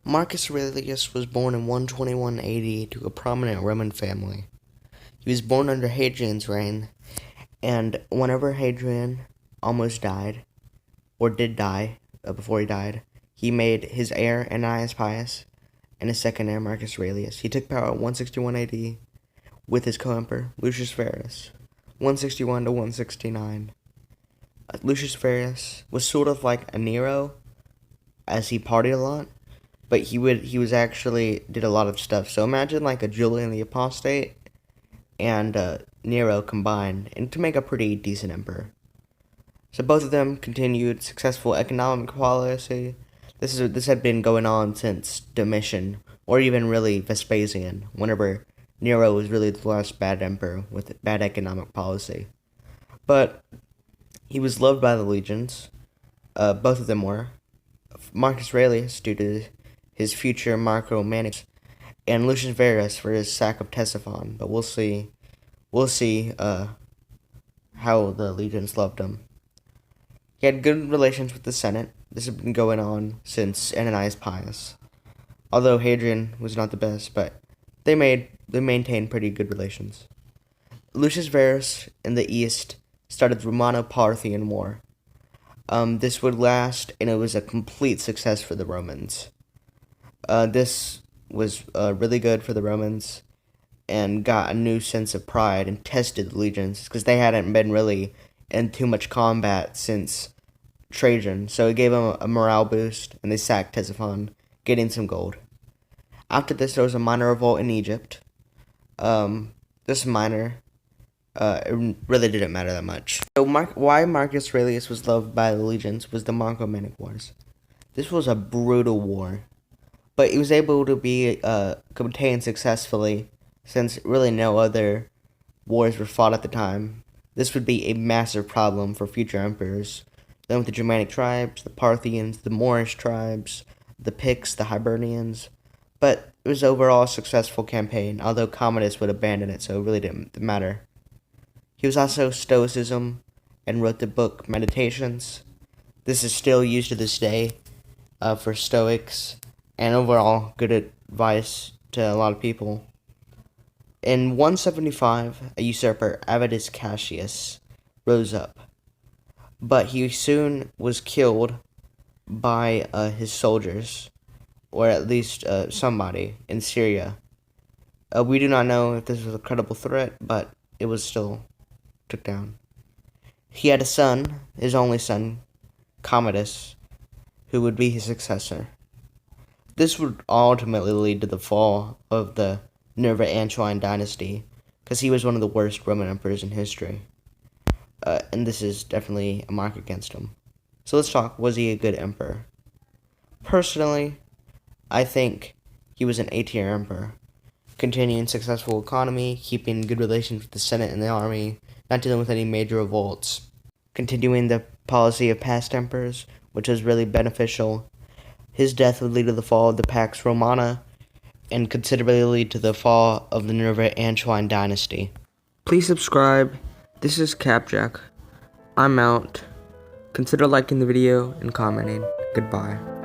Marcus Aurelius was born in 121 AD to a prominent Roman family. He was born under Hadrian's reign, and whenever Hadrian almost died, or did die before he died, he made his heir Ananias Pius and his second heir Marcus Aurelius. He took power in 161 AD with his co-emperor Lucius Verus, 161 to 169. Lucius Verus was sort of like a Nero, as he partied a lot, but he was actually did a lot of stuff. So imagine like a Julian the Apostate and Nero combined, and to make a pretty decent emperor. So both of them continued successful economic policy. This had been going on since Domitian, or even really Vespasian, whenever Nero was really the last bad emperor with bad economic policy. But he was loved by the legions. Both of them were. Marcus Aurelius due to his future Marco-Manics, and Lucius Verus for his sack of Ctesiphon. But we'll see how the legions loved him. He had good relations with the Senate. This had been going on since Ananias Pius. Although Hadrian was not the best, but they maintained pretty good relations. Lucius Verus in the east started the Romano-Parthian War. This would last, and it was a complete success for the Romans. This was really good for the Romans, and got a new sense of pride and tested the legions, because they hadn't been really in too much combat since Trajan, so it gave them a morale boost, and they sacked Ctesiphon, getting some gold. After this, there was a minor revolt in Egypt. This minor, it really didn't matter that much. So why Marcus Aurelius was loved by the legions was the Marco-Manic Wars. This was a brutal war, but he was able to be contained successfully, since really no other wars were fought at the time. This would be a massive problem for future emperors. Then with the Germanic tribes, the Parthians, the Moorish tribes, the Picts, the Hibernians. But it was overall a successful campaign, although Commodus would abandon it, so it really didn't matter. He was also Stoicism and wrote the book Meditations. This is still used to this day for Stoics, and overall good advice to a lot of people. In 175, a usurper, Avidus Cassius, rose up, but he soon was killed by his soldiers, or at least somebody in Syria. We do not know if this was a credible threat, but it was still took down. He had a son, his only son, Commodus, who would be his successor. This would ultimately lead to the fall of the Nerva-Antoine dynasty, because he was one of the worst Roman emperors in history. And this is definitely a mark against him. So let's talk, was he a good emperor? Personally, I think he was an A-tier emperor, continuing successful economy, keeping good relations with the Senate and the army, not dealing with any major revolts, continuing the policy of past emperors, which was really beneficial. His death would lead to the fall of the Pax Romana, and considerably lead to the fall of the Nerva-Antoine dynasty. Please subscribe. This is Capjack. I'm out. Consider liking the video and commenting. Goodbye.